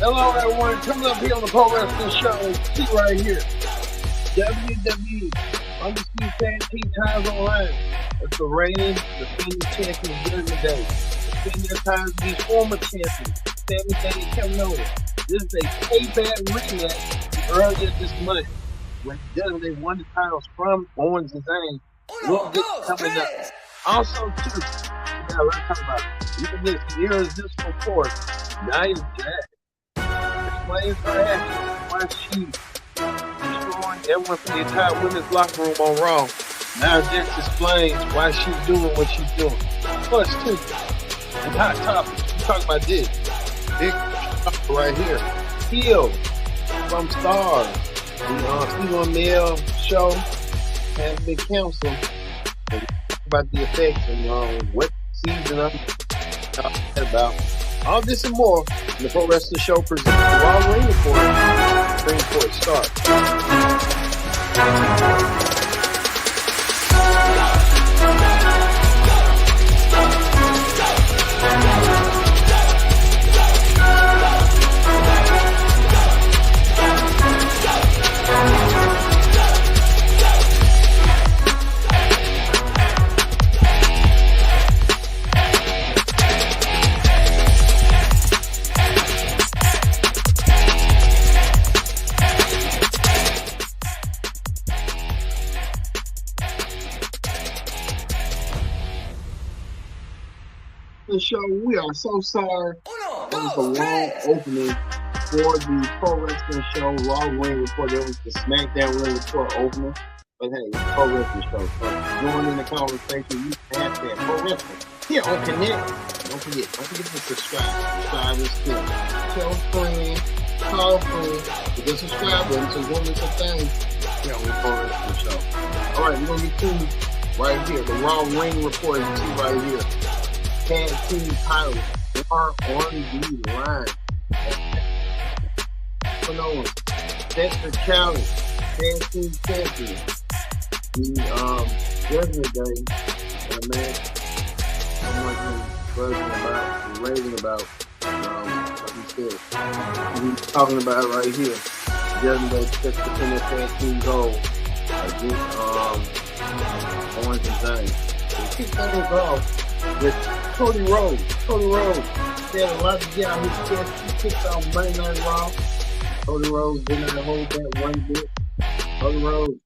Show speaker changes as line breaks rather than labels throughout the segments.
Hello, everyone. Coming up here on the Pro Wrestling Show. See right here. WWE Undisputed Tag Team Titles Online. It's the reigning defending champions during the day. Defending their titles to be former champions. Sami Zayn and Kevin Owens. This is a payback rematch earlier this month when WWE won the titles from Owens and Zayn. We'll get coming up. Also, too, we got a lot to talk about. Even this irresistible force, Nia Jax. Explains her actions, why she destroying everyone from the entire women's locker room on Raw. Now Jax explains why she's doing what she's doing. Plus, too, and hot topic. We talk about this. Big topic right here. Heel from Stars. The Stephen Amell show has been canceled. And we talk about the effects and what season I'm talking about. All this and more in the Pro Wrestling Show presents the Raw Ring Report. Ring Report starts. The show, we are so sorry. It was a long opening for the Pro Wrestling Show Raw Ring Report. It was the SmackDown Ring Report opening. But hey, it's Pro Wrestling Show. So join in the conversation. You have that Pro Wrestling here on Connect. Don't forget to subscribe. Subscribe is good. Tell a friend, call a friend, hit the subscribe button so join me some things here on the Pro Wrestling Show. Alright, we're gonna get to right here. The Raw Ring Report you see right here. Tag team titles are on the line. Set the challenge. Tag team champion. The Judgment Day match. Someone raving about what he said. He's talking about right here. Judgment Day sets the defending tag team goal against Owens and Zayn. They kick things off with Cody Rhodes. Cody Rhodes had a lot to get out of his chest. He kicked out Monday Night Raw. Cody Rhodes did not hold that one bit. Cody Rhodes,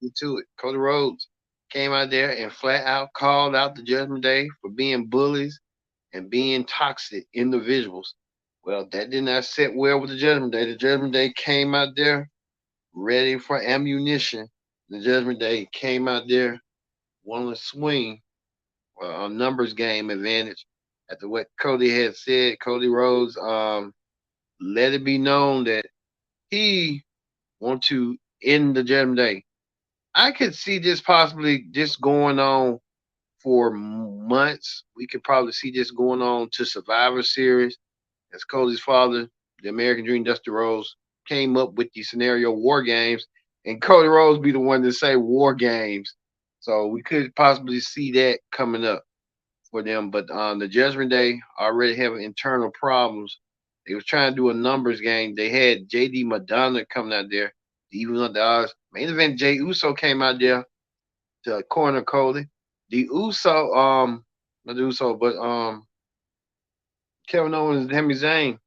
get to it. Cody Rhodes came out there and flat out called out the Judgment Day for being bullies and being toxic individuals. Well, that did not sit well with the Judgment Day. The Judgment Day came out there ready for ammunition. The Judgment Day came out there wanting to swing a numbers game advantage. After what Cody had said, Cody Rhodes let it be known that he want to end the Judgment Day. I could see this possibly just going on for months. We could probably see this going on to Survivor Series, as Cody's father, the American Dream, Dusty Rhodes, came up with the scenario War Games, and Cody Rhodes be the one to say War Games. So we could possibly see that coming up for them. But the Judgment Day already have internal problems. They was trying to do a numbers game. They had JD Madonna coming out there to even up the odds. Main event, Jey Uso came out there to corner Cody. The Uso, not the Uso, but Kevin Owens and Sami Zayn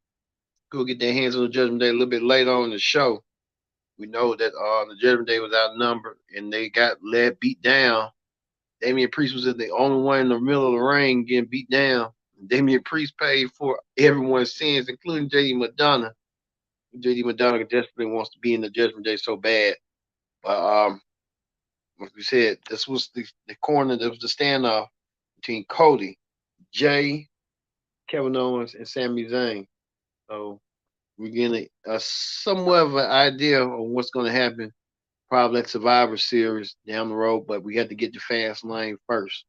go get their hands on the Judgment Day a little bit later on in the show. We know that the Judgment Day was outnumbered and they got beat down. Damian Priest was the only one in the middle of the ring getting beat down. Damian Priest paid for everyone's sins, including JD Madonna. JD Madonna desperately wants to be in the Judgment Day so bad. But like we said, this was the corner that was the standoff between Cody, Jay, Kevin Owens, and Sami Zayn. So we're getting a somewhat of an idea of what's going to happen probably at Survivor Series down the road, but we had to get the fast lane first.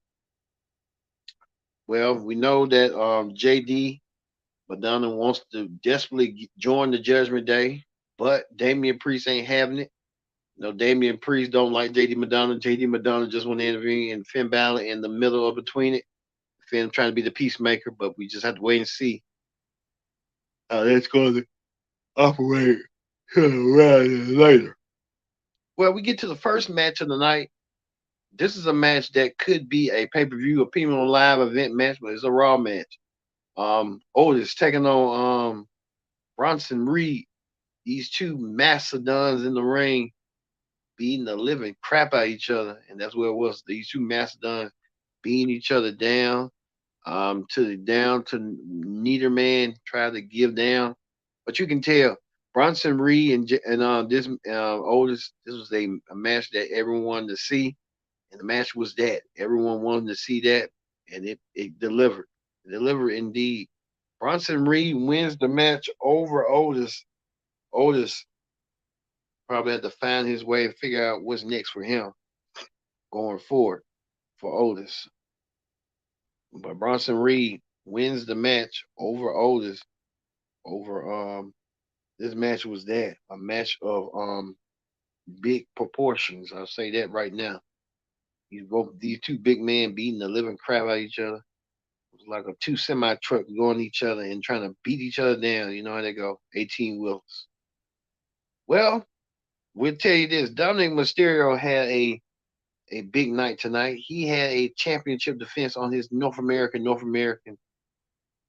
Well, we know that JD Madonna wants to desperately join the Judgment Day, but Damian Priest ain't having it. No, Damian Priest don't like JD Madonna. JD Madonna just want to intervene in Finn Balor in the middle or between it. Finn trying to be the peacemaker, but we just have to wait and see That's going to operate later. Well, we get to the first match of the night. This is a match that could be a pay-per-view, a premium live event match, but it's a Raw match. Otis taking on Bronson Reed. These two mastodons in the ring beating the living crap out of each other, and that's what it was. These two mastodons beating each other down, to neither man try to give down, but you can tell Bronson Reed and this Otis. This was a match that everyone wanted to see, and the match was that everyone wanted to see that, and it delivered. It delivered indeed. Bronson Reed wins the match over Otis. Otis probably had to find his way and figure out what's next for him going forward for Otis. But Bronson Reed wins the match over Otis. Over this match was that a match of big proportions. I'll say that right now. These two big men beating the living crap out of each other. It was like a two semi truck going at each other and trying to beat each other down. You know how they go, 18 wheels. Well, we'll tell you this: Dominic Mysterio had a big night tonight. He had a championship defense on his North American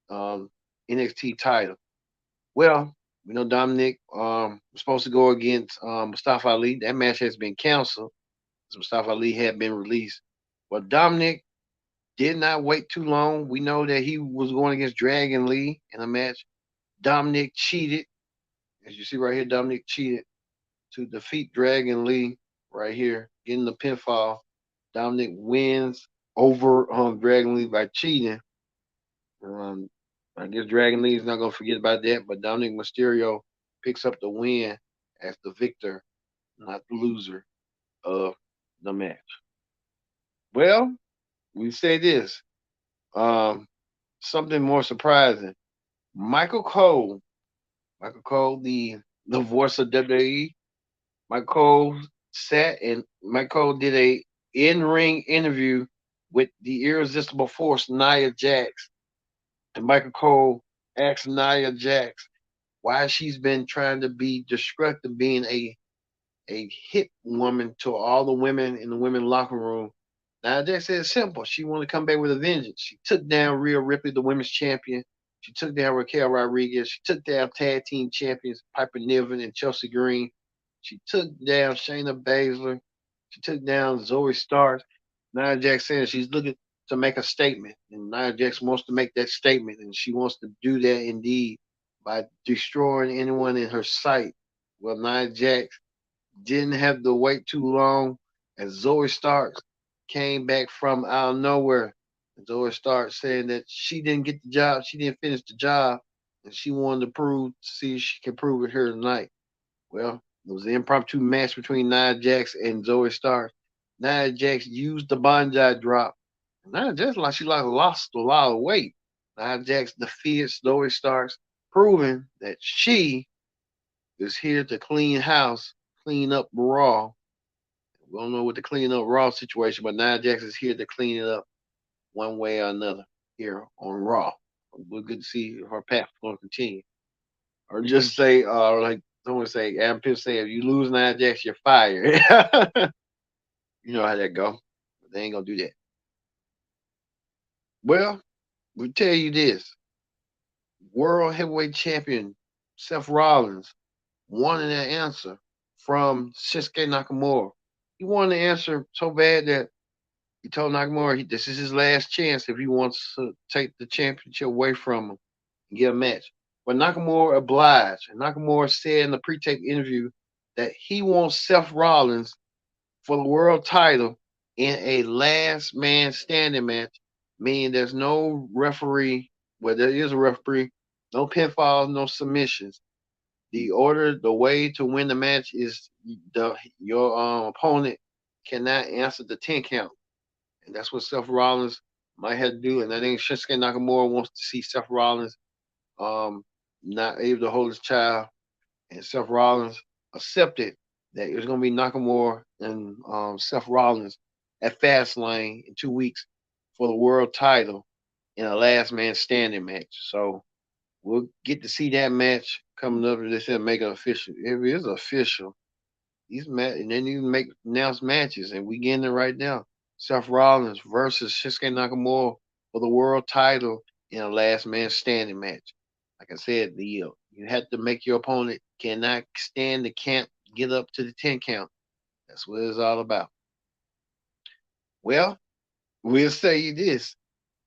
um, NXT title. Well, we know Dominic was supposed to go against Mustafa Ali. That match has been canceled. Mustafa Ali had been released. But Dominic did not wait too long. We know that he was going against Dragon Lee in a match. Dominic cheated. As you see right here, Dominic cheated to defeat Dragon Lee right here, getting the pinfall. Dominic wins over Dragon Lee by cheating. Um, I guess Dragon Lee is not going to forget about that, but Dominic Mysterio picks up the win as the victor, not the loser of the match. Well, we say this. Um, Something more surprising. Michael Cole, the voice of WWE, Michael Cole Michael Cole did a in-ring interview with the irresistible force Nia Jax, and Michael Cole asked Nia Jax why she's been trying to be destructive, being a hit woman to all the women in the women locker room. Now Jax said it's simple. She wanted to come back with a vengeance. She took down Rhea Ripley, the women's champion. She took down Raquel Rodriguez. She took down tag team champions Piper Niven and Chelsea Green. She took down Shayna Baszler. She took down Zoe Stark. Nia Jax said she's looking to make a statement, and Nia Jax wants to make that statement, and she wants to do that indeed by destroying anyone in her sight. Well, Nia Jax didn't have to wait too long as Zoe Stark came back from out of nowhere. Zoe Stark saying that she didn't get the job, she didn't finish the job, and she wanted to see if she can prove it here tonight. Well, it was an impromptu match between Nia Jax and Zoe Stark. Nia Jax used the bonsai drop. Nia Jax lost a lot of weight. Nia Jax defeated Zoe Stark, proving that she is here to clean house, clean up Raw. We don't know what the clean up Raw situation, but Nia Jax is here to clean it up one way or another here on Raw. We're good to see if her path is going to continue. Or just say, like someone say, Adam Pearce say, if you lose Nia Jax, you're fired. You know how that go. But they ain't gonna do that. Well, we tell you this: World Heavyweight Champion Seth Rollins wanted an answer from Shinsuke Nakamura. He wanted an answer so bad that he told Nakamura this is his last chance if he wants to take the championship away from him and get a match. But Nakamura obliged, and Nakamura said in the pre-tape interview that he wants Seth Rollins for the world title in a last man standing match, meaning there's no referee. Well, there is a referee, no pinfalls, no submissions. The way to win the match is your opponent cannot answer the 10 count, and that's what Seth Rollins might have to do. And I think Shinsuke Nakamura wants to see Seth Rollins um, not able to hold his child, and Seth Rollins accepted that it was going to be Nakamura and Seth Rollins at Fastlane in 2 weeks for the world title in a last man standing match. So we'll get to see that match coming up. They said make it official. If it is official, these and they need to make announced matches, and we getting it right now. Seth Rollins versus Shinsuke Nakamura for the world title in a last man standing match. Like I said, you have to make your opponent cannot stand the count, get up to the 10 count. That's what it's all about. Well, we'll say this.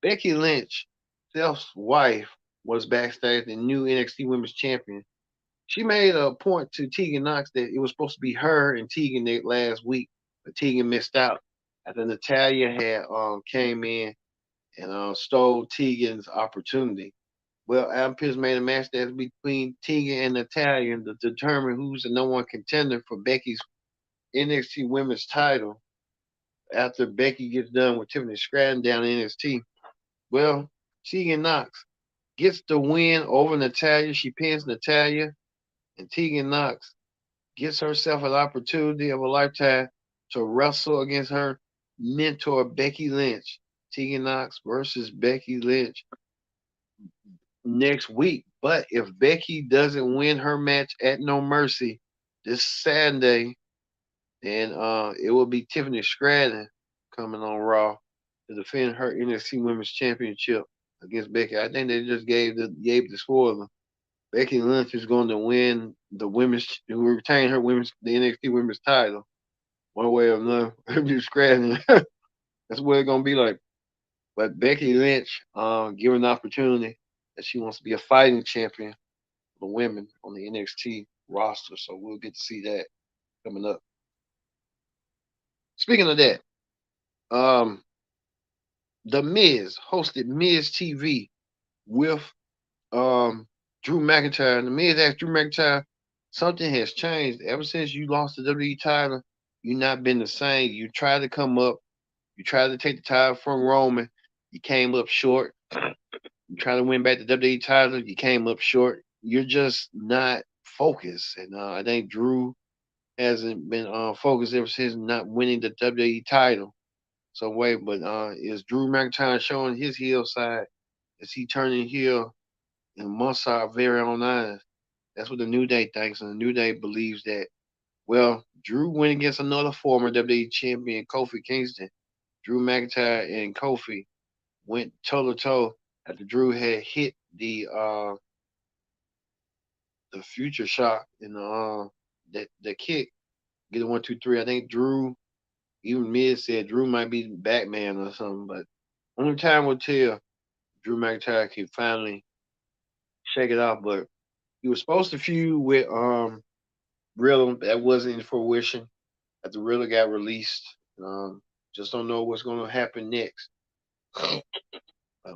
Becky Lynch, Seth's wife, was backstage the new NXT Women's Champion. She made a point to Tegan Knox that it was supposed to be her and Tegan last week, but Tegan missed out after Natalya had came in and stole Tegan's opportunity. Well, Adam Pearce made a match that's between Tegan and Natalya to determine who's the number one contender for Becky's NXT Women's title after Becky gets done with Tiffany Stratton down in NXT. Well, Tegan Knox gets the win over Natalya. She pins Natalya, and Tegan Knox gets herself an opportunity of a lifetime to wrestle against her mentor, Becky Lynch. Tegan Knox versus Becky Lynch next week. But if Becky doesn't win her match at No Mercy this Saturday, then it will be Tiffany Stratton coming on Raw to defend her NXT Women's Championship against Becky. I think they just gave the spoiler. Becky Lynch is going to win the who retain the NXT Women's title, one way or another. Tiffany Stratton. That's what it's going to be like. But Becky Lynch, given the opportunity that she wants to be a fighting champion for the women on the NXT roster, so we'll get to see that coming up. Speaking of that, The Miz hosted Miz TV with Drew McIntyre. And The Miz asked Drew McIntyre, something has changed ever since you lost the WWE title. You've not been the same. You tried to come up. You tried to take the title from Roman. You came up short. You tried to win back the WWE title. You came up short. You're just not focused. And I think Drew hasn't been focused ever since not winning the WWE title. So wait, but is Drew McIntyre showing his heel side? Is he turning heel in amongst our very own eyes? That's what the New Day thinks, and the New Day believes that. Well, Drew went against another former WWE champion, Kofi Kingston. Drew McIntyre and Kofi went toe to toe after Drew had hit the future shot in the kick. Get a 1, 2, 3. I think Drew, even Miz said Drew might be Batman or something, but only time will tell. Drew McIntyre can finally shake it off, but he was supposed to feud with Riddle. That wasn't in fruition after Riddle got released. Just don't know what's going to happen next.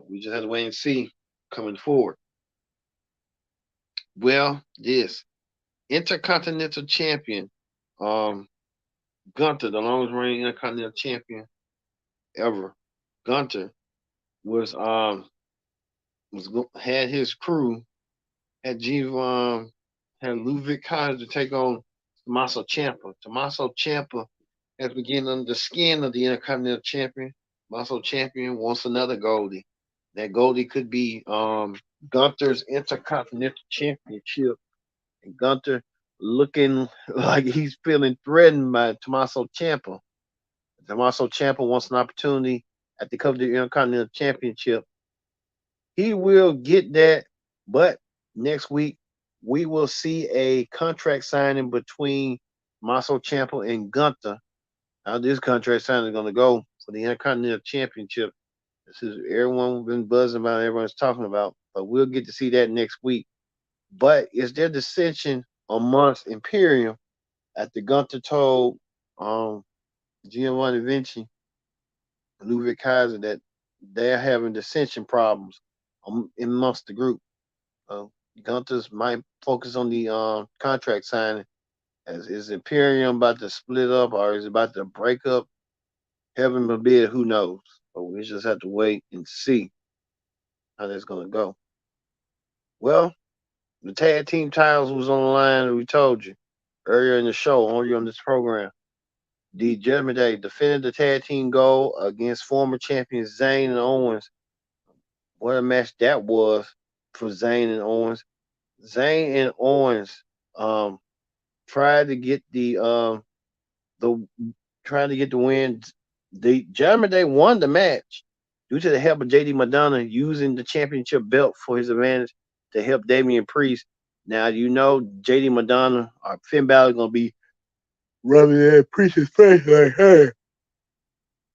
We just have to wait and see coming forward. Well, this Intercontinental Champion, Gunther, the longest reigning Intercontinental Champion ever. Gunther had his crew had had Ludwig Kaiser to take on Tommaso Ciampa. Tommaso Ciampa has been getting under the skin of the Intercontinental Champion. Tommaso Ciampa wants another Goldie. That Goldie could be Gunther's Intercontinental Championship. And Gunther looking like he's feeling threatened by Tommaso Ciampa. Tommaso Ciampa wants an opportunity at the cover of the Intercontinental Championship. He will get that, but next week we will see a contract signing between Tommaso Ciampa and Gunther. How this contract signing is going to go for the Intercontinental Championship. This is everyone's been buzzing about, everyone's talking about, but we'll get to see that next week. But is there dissension amongst Imperium after Gunther told Giovanni Vinci, Ludwig Kaiser, that they're having dissension problems amongst the group? Gunther's might focus on the contract signing. Is Imperium about to split up or is it about to break up? Heaven forbid, who knows? But we just have to wait and see how that's going to go. Well, the tag team titles was on the line, we told you earlier in the show, earlier on this program. The Judgment Day defended the tag team goal against former champions Zayn and Owens. What a match that was. for Zayn and Owens. Zayn and Owens tried to get the trying to get the win. The Judgment Day won the match due to the help of JD Madonna using the championship belt for his advantage to help Damian Priest. Now you know JD Madonna or Finn Balor gonna be rubbing that Priest's face like, hey,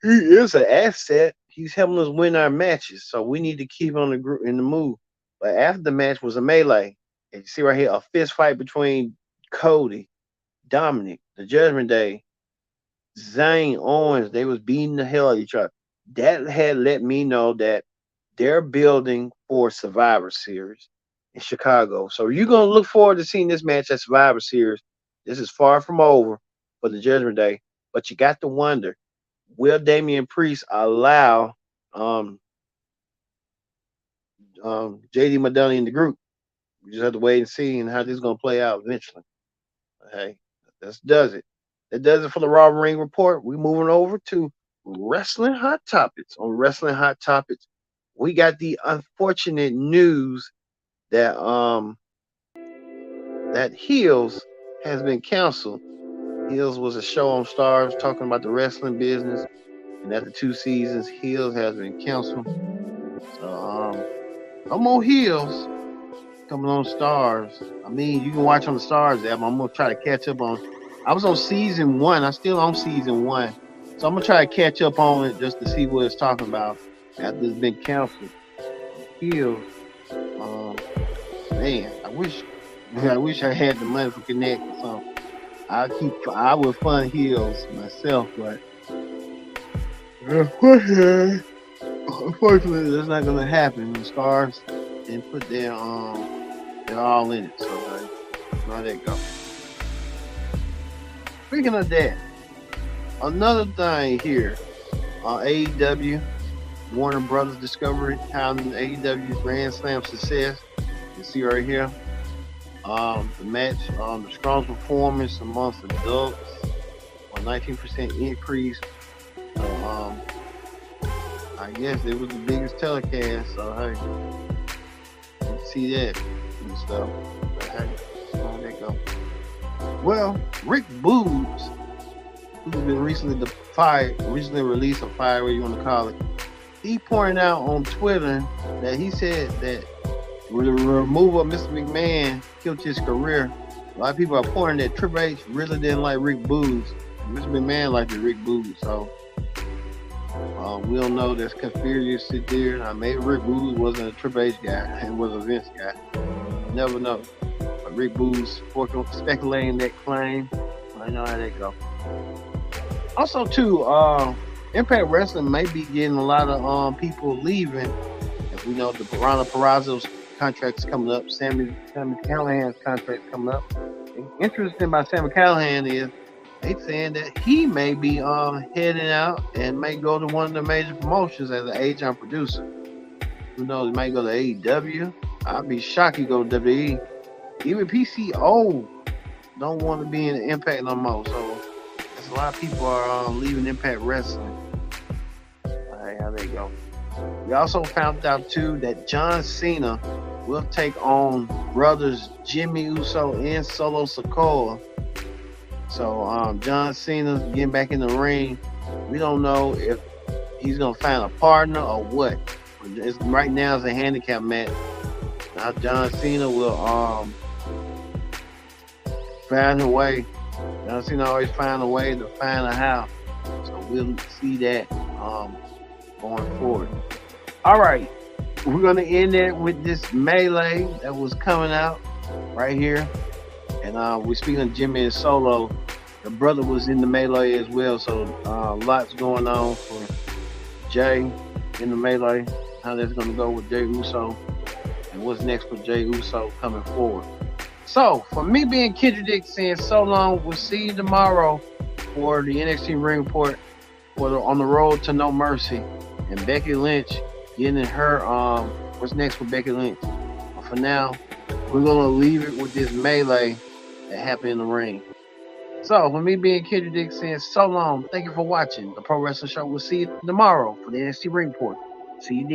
he is an asset. He's helping us win our matches, so we need to keep on the group in the move. But after the match was a melee. And you see right here a fist fight between Cody, Dominic, the Judgment Day, Zayn, Owens. They was beating the hell out of each other. That had let me know that they're building for Survivor Series in Chicago. So you're gonna look forward to seeing this match at Survivor Series. This is far from over for the Judgment Day, but you got to wonder: will Damian Priest allow JD Madonna in the group? We just have to wait and see and how this is gonna play out eventually. Hey, that does it. That does it for the Raw Ring Report. We're moving over to Wrestling Hot Topics. On Wrestling Hot Topics, we got the unfortunate news that that Heels has been canceled. Heels was a show on Stars talking about the wrestling business, and after 2 seasons, Heels has been canceled. So no more Heels coming on Stars. I mean, you can watch on the Stars app. I'm gonna try to catch up on. I was on season 1. I'm still on season 1, so I'm gonna try to catch up on it just to see what it's talking about after it's been canceled. Heels, man, I wish I had the money for Connect or something. I would fund Heels myself, but unfortunately, that's not gonna happen. The Stars and put they're all in it. So now that go. Speaking of that, another thing here on AEW, Warner Brothers Discovery, how AEW's Grand Slam success. You see right here, the match, the strongest performance amongst adults, a 19% increase. So, I guess it was the biggest telecast. So hey, you see that and stuff. But hey, how that go? Well, Rick Boogs, who's been recently released or fired, whatever you want to call it, he pointed out on Twitter that he said that with the removal of Mr. McMahon killed his career. A lot of people are pointing that Triple H really didn't like Rick Boogs. Mr. McMahon liked Rick Boogs, so we don't know. There's conspiracy there. Maybe Rick Boogs wasn't a Triple H guy, it was a Vince guy. You never know. But Rick Boogs speculating that claim. I know how that go. Also, too, Impact Wrestling may be getting a lot of people leaving. As we know, the Ronald Perazzio's contract is coming up. Sami Callihan's contract is coming up. Interesting about Sami Callihan is they saying that he may be heading out and may go to one of the major promotions as an agent producer. Who knows? He might go to AEW. I'd be shocked he go to WWE. Even PCO don't want to be in the Impact no more. So there's a lot of people are leaving Impact Wrestling. All right, how they go. We also found out too that John Cena will take on brothers Jimmy Uso and Solo Sikoa. So John Cena's getting back in the ring. We don't know if he's gonna find a partner or what. Right now it's a handicap match. Now John Cena will find a way. John Cena always find a way to find a how. So we'll see that going forward. All right, we're gonna end it with this melee that was coming out right here. And we're speaking of Jimmy and Solo. The brother was in the melee as well, so lots going on for Jay in the melee. How that's going to go with Jey Uso, and what's next for Jey Uso coming forward. So, for me being Kendrick Dick saying so long, we'll see you tomorrow for the NXT Ring Report on the road to No Mercy, and Becky Lynch getting her what's next for Becky Lynch. But for now, we're going to leave it with this melee that happened in the ring. So, for me being Kendrick Dick saying so long, thank you for watching the Pro Wrestling Show. We'll see you tomorrow for the NXT Ring Report. See you then.